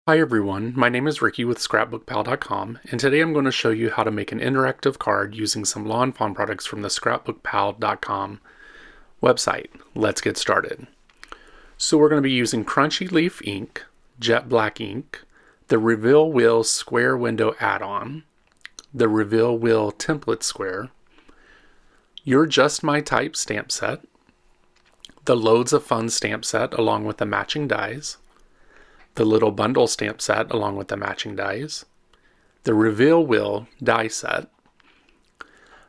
Hi everyone, my name is Ricky with scrapbookpal.com, and today I'm going to show you how to make an interactive card using some Lawn Fawn products from the scrapbookpal.com website. Let's get started. So we're going to be using Crunchy Leaf ink, Jet Black ink, the Reveal Wheel Square Window add-on, the Reveal Wheel Template Square, Your Just My Type stamp set, the Loads of Fun stamp set along with the matching dies, the Little Bundle stamp set along with the matching dies, the Reveal Wheel die set,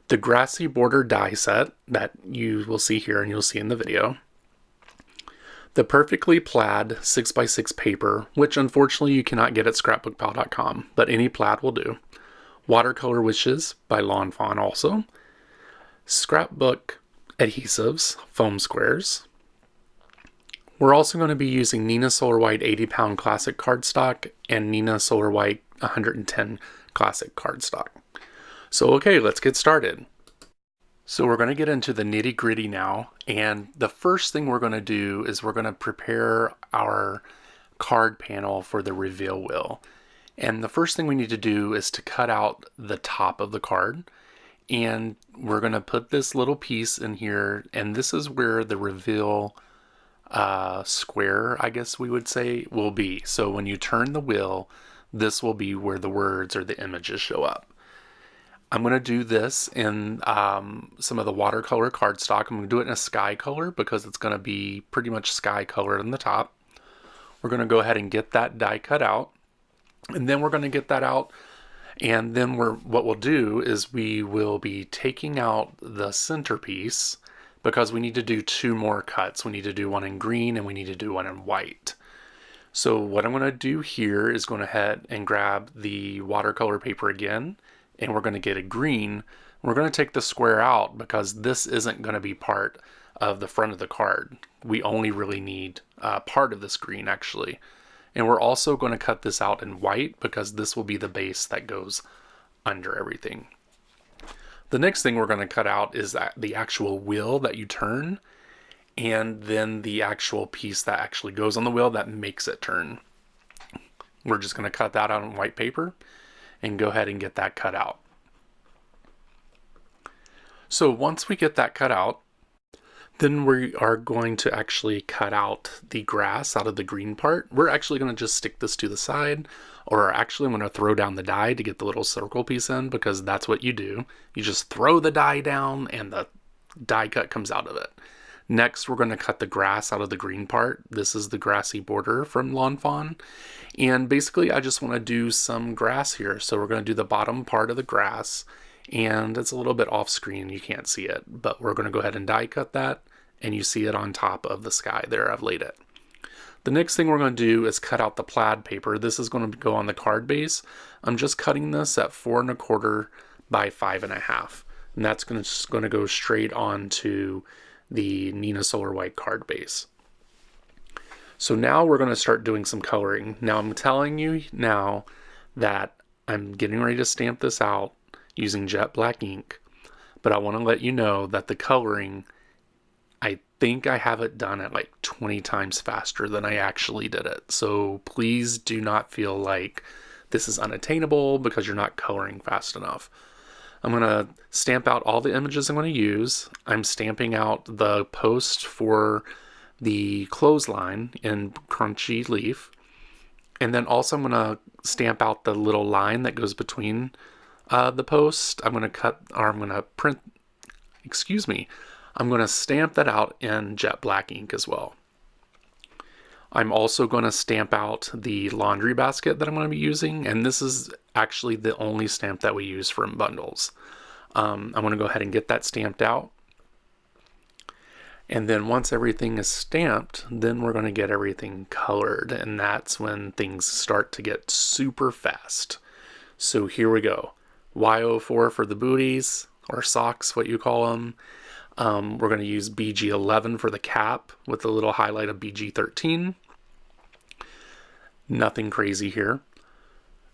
the Grassy border die set that you will see here and you'll see in the video, the Perfectly Plaid 6x6 paper, which unfortunately you cannot get at scrapbookpal.com, but any plaid will do, Watercolor Wishes by Lawn Fawn also, Scrapbook Adhesives foam squares. We're also going to be using Neenah Solar White 80-pound classic cardstock and Neenah Solar White 110 classic cardstock. So okay, let's get started. So we're going to get into the nitty-gritty now, and the first thing we're going to do is we're going to prepare our card panel for the reveal wheel. And the first thing we need to do is to cut out the top of the card, and we're going to put this little piece in here, and this is where the reveal square, I guess we would say, will be. So when you turn the wheel, this will be where the words or the images show up. I'm going to do this in some of the watercolor cardstock. I'm going to do it in a sky color because it's going to be pretty much sky colored on the top. We're going to go ahead and get that die cut out, and then we're going to get that out, and then what we'll do is we will be taking out the centerpiece because we need to do two more cuts. We need to do one in green and we need to do one in white. So what I'm going to do here is go ahead and grab the watercolor paper again, and we're going to get a green. We're going to take the square out because this isn't going to be part of the front of the card. We only really need part of this green actually. And we're also going to cut this out in white because this will be the base that goes under everything. The next thing we're going to cut out is the actual wheel that you turn, and then the actual piece that actually goes on the wheel that makes it turn. We're just going to cut that out on white paper and go ahead and get that cut out. So once we get that cut out, then we are going to actually cut out the grass out of the green part. We're actually going to just stick this to the side, or actually I'm going to throw down the die to get the little circle piece in because that's what you do. You just throw the die down and the die cut comes out of it. Next, we're going to cut the grass out of the green part. This is the grassy border from Lawn Fawn. And basically I just want to do some grass here. So we're going to do the bottom part of the grass, and it's a little bit off screen, you can't see it, but we're going to go ahead and die cut that, and you see it on top of the sky there. I've laid it. The next thing we're going to do is cut out the plaid paper. This is going to go on the card base. I'm just cutting this at 4 1/4 by 5 1/2, and that's just going to go straight onto the Neenah Solar White card base. So now we're going to start doing some coloring. Now I'm telling you now that I'm getting ready to stamp this out using jet black ink, but I want to let you know that the coloring, I think I have it done at like 20 times faster than I actually did it. So please do not feel like this is unattainable because you're not coloring fast enough. I'm going to stamp out all the images I'm going to use. I'm stamping out the post for the clothesline in Crunchy Leaf. And then also I'm going to stamp out the little line that goes between the post. I'm going to stamp that out in jet black ink as well. I'm also going to stamp out the laundry basket that I'm going to be using, and this is actually the only stamp that we use from bundles. I'm going to go ahead and get that stamped out. And then once everything is stamped, then we're going to get everything colored, and that's when things start to get super fast. So here we go. Y04 for the booties, or socks, what you call them. We're going to use BG11 for the cap with a little highlight of BG13. Nothing crazy here.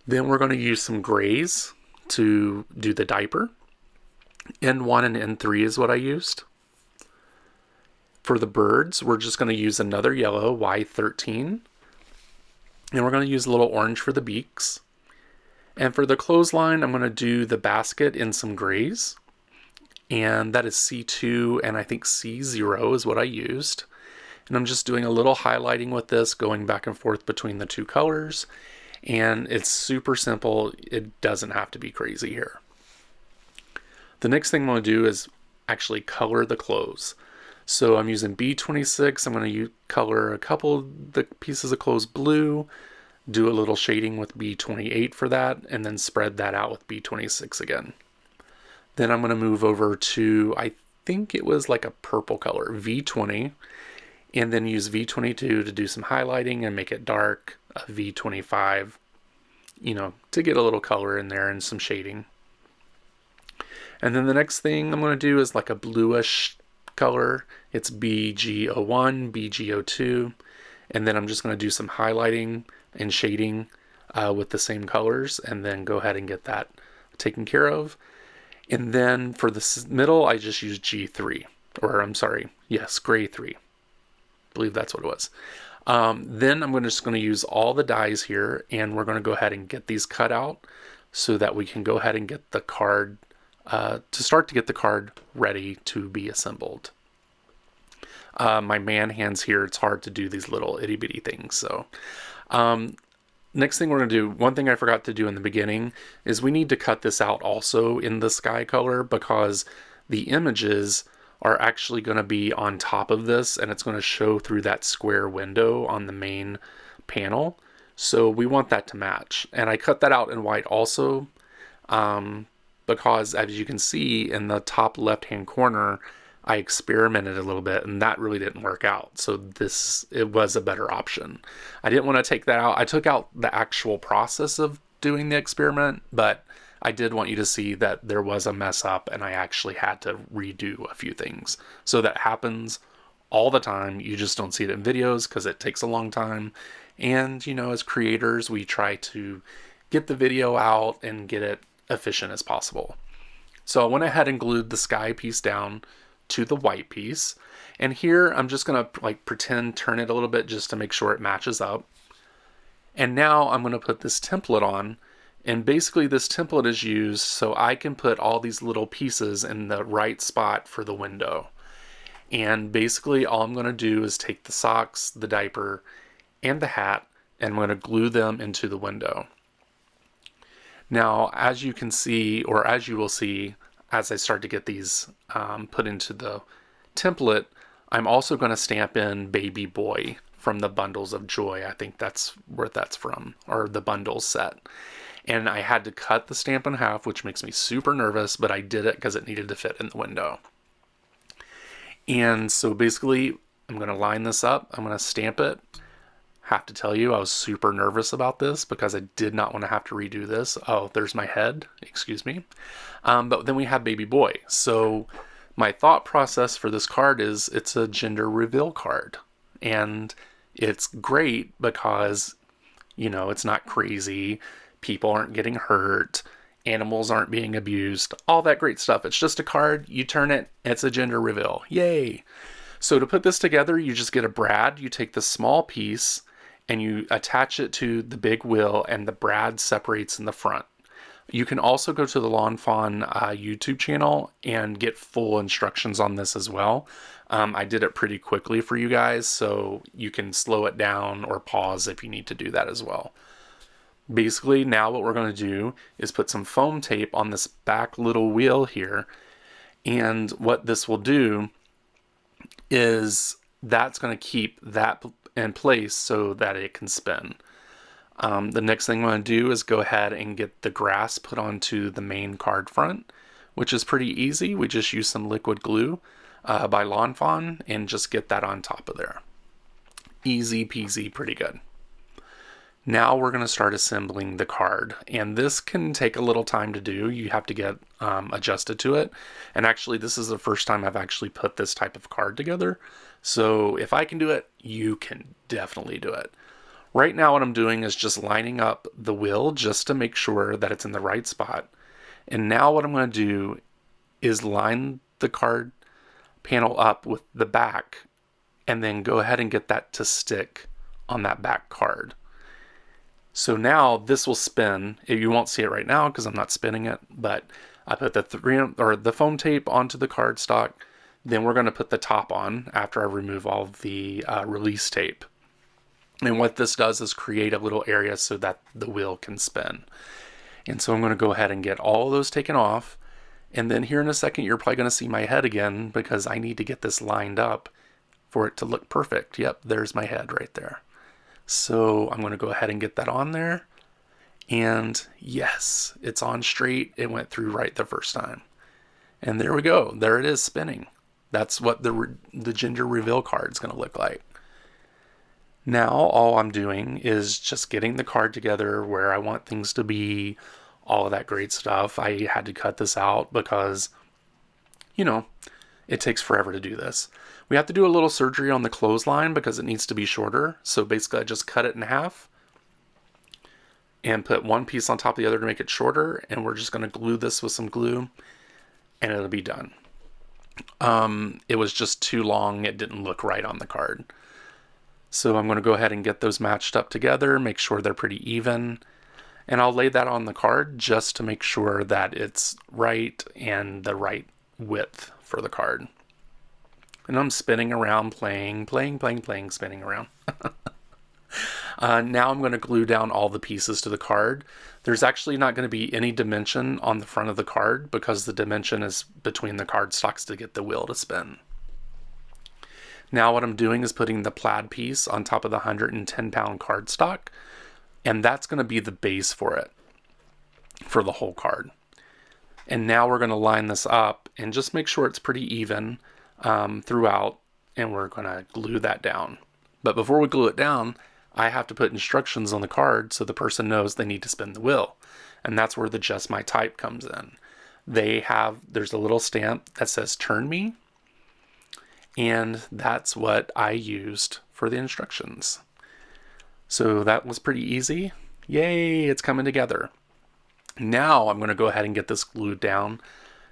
Then we're going to use some grays to do the diaper. N1 and N3 is what I used. For the birds, we're just going to use another yellow, Y13. And we're going to use a little orange for the beaks. And for the clothesline, I'm going to do the basket in some grays. And that is C2 and I think C0 is what I used. And I'm just doing a little highlighting with this, going back and forth between the two colors. And it's super simple. It doesn't have to be crazy here. The next thing I'm going to do is actually color the clothes. So I'm using B26. I'm going to color a couple of the pieces of clothes blue, do a little shading with B28 for that, and then spread that out with B26 again. Then I'm going to move over to, I think it was like a purple color, V20, and then use V22 to do some highlighting and make it dark, a V25, to get a little color in there and some shading. And then the next thing I'm going to do is like a bluish color. It's BG01, BG02, and then I'm just going to do some highlighting and shading with the same colors, and then go ahead and get that taken care of. And then for the middle, I just use G3, or I'm sorry, yes, gray 3. I believe that's what it was. Then I'm just going to use all the dies here, and we're going to go ahead and get these cut out so that we can go ahead and get the card, to get the card ready to be assembled. My man hands here, it's hard to do these little itty bitty things. So next thing we're going to do, one thing I forgot to do in the beginning is we need to cut this out also in the sky color, because the images are actually going to be on top of this, and it's going to show through that square window on the main panel. So we want that to match. And I cut that out in white also, because as you can see in the top left-hand corner, I experimented a little bit and that really didn't work out. So it was a better option. I didn't want to take that out. I took out the actual process of doing the experiment, but I did want you to see that there was a mess up and I actually had to redo a few things. So that happens all the time. You just don't see it in videos because it takes a long time. And, as creators, we try to get the video out and get it efficient as possible. So I went ahead and glued the sky piece down to the white piece. And here I'm just going to pretend turn it a little bit just to make sure it matches up. And now I'm going to put this template on. And basically this template is used so I can put all these little pieces in the right spot for the window. And basically all I'm going to do is take the socks, the diaper, and the hat, and I'm going to glue them into the window. Now, as you can see, or as you will see, as I start to get these put into the template, I'm also going to stamp in Baby Boy from the Bundles of Joy. I think that's where that's from, or the bundles set. And I had to cut the stamp in half, which makes me super nervous, but I did it because it needed to fit in the window. And so basically, I'm going to line this up. I'm going to stamp it. Have to tell you, I was super nervous about this because I did not want to have to redo this. Oh, there's my head. Excuse me. But then we have Baby Boy. So my thought process for this card is it's a gender reveal card. And it's great because, it's not crazy. People aren't getting hurt. Animals aren't being abused. All that great stuff. It's just a card. You turn it. It's a gender reveal. Yay. So to put this together, you just get a brad. You take the small piece and you attach it to the big wheel, and the brad separates in the front. You can also go to the Lawn Fawn YouTube channel and get full instructions on this as well. I did it pretty quickly for you guys, so you can slow it down or pause if you need to do that as well. Basically, now what we're going to do is put some foam tape on this back little wheel here, and what this will do is that's going to keep that in place so that it can spin. The next thing I'm going to do is go ahead and get the grass put onto the main card front, which is pretty easy. We just use some liquid glue by Lawn Fawn and just get that on top of there. Easy peasy, pretty good. Now we're going to start assembling the card, and this can take a little time to do. You have to get adjusted to it, and actually this is the first time I've actually put this type of card together, so if I can do it, you can definitely do it. Right now what I'm doing is just lining up the wheel just to make sure that it's in the right spot, and now what I'm going to do is line the card panel up with the back and then go ahead and get that to stick on that back card. So now this will spin. You won't see it right now because I'm not spinning it, but I put the foam tape onto the cardstock. Then we're going to put the top on after I remove all of the release tape. And what this does is create a little area so that the wheel can spin. And so I'm going to go ahead and get all those taken off. And then here in a second, you're probably going to see my head again because I need to get this lined up for it to look perfect. Yep, there's my head right there. So I'm going to go ahead and get that on there. And yes, it's on straight. It went through right the first time. And there we go. There it is spinning. That's what the Ginger reveal card is going to look like. Now all I'm doing is just getting the card together where I want things to be, all of that great stuff. I had to cut this out because, you know, it takes forever to do this. We have to do a little surgery on the clothesline because it needs to be shorter. So basically I just cut it in half and put one piece on top of the other to make it shorter. And we're just going to glue this with some glue and it'll be done. It was just too long. It didn't look right on the card. So I'm going to go ahead and get those matched up together, make sure they're pretty even. And I'll lay that on the card just to make sure that it's right and the right width for the card. And I'm spinning around, playing, spinning around. Now I'm going to glue down all the pieces to the card. There's actually not going to be any dimension on the front of the card because the dimension is between the card stocks to get the wheel to spin. Now what I'm doing is putting the plaid piece on top of the 110-pound cardstock, and that's going to be the base for it, for the whole card. And now we're going to line this up and just make sure it's pretty even throughout, and we're going to glue that down. But before we glue it down, I have to put instructions on the card so the person knows they need to spin the wheel. And that's where the Just My Type comes in. There's a little stamp that says "Turn Me," and that's what I used for the instructions. So that was pretty easy. Yay, it's coming together. Now I'm going to go ahead and get this glued down,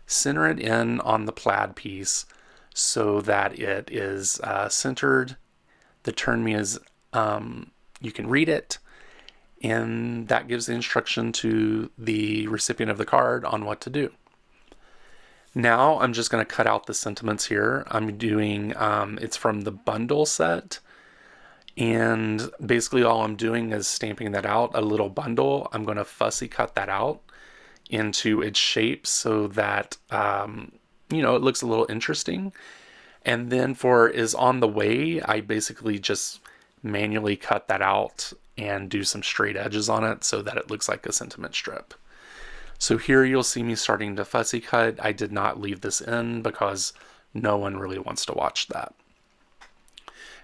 center it in on the plaid piece so that it is centered. The "Turn Me" is, you can read it, and that gives the instruction to the recipient of the card on what to do. Now I'm just going to cut out the sentiments here. I'm doing, it's from the bundle set. And basically all I'm doing is stamping that out, a little bundle. I'm going to fussy cut that out into its shape so that, it looks a little interesting. And then for Is On the Way, I basically just manually cut that out and do some straight edges on it so that it looks like a sentiment strip. So here you'll see me starting to fussy cut. I did not leave this in because no one really wants to watch that.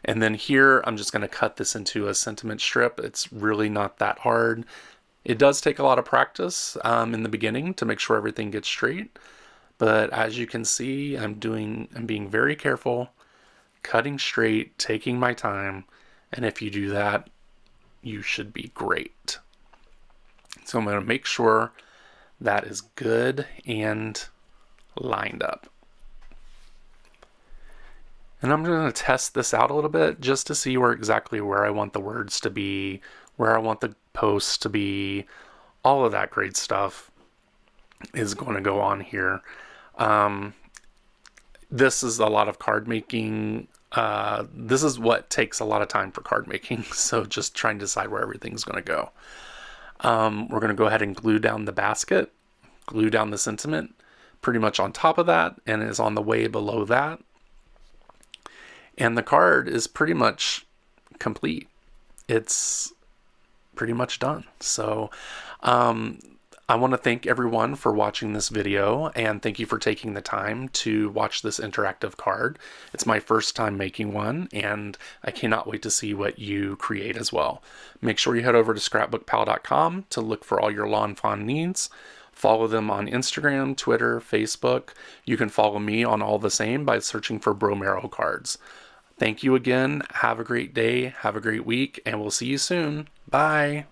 And then here I'm just going to cut this into a sentiment strip. It's really not that hard. It does take a lot of practice in the beginning to make sure everything gets straight. But as you can see, I'm being very careful, cutting straight, taking my time. And if you do that, you should be great. So I'm going to make sure that is good and lined up. And I'm going to test this out a little bit just to see exactly where I want the words to be, where I want the posts to be. All of that great stuff is going to go on here. This is a lot of card making. This is what takes a lot of time for card making. So just trying to decide where everything's going to go. We're going to go ahead and glue down the basket, glue down the sentiment pretty much on top of that, and is on the way below that. And the card is pretty much complete. It's pretty much done. So I want to thank everyone for watching this video, and thank you for taking the time to watch this interactive card. It's my first time making one, and I cannot wait to see what you create as well. Make sure you head over to scrapbookpal.com to look for all your Lawn Fawn needs. Follow them on Instagram, Twitter, Facebook. You can follow me on all the same by searching for Romero cards. Thank you again. Have a great day. Have a great week, and we'll see you soon. Bye.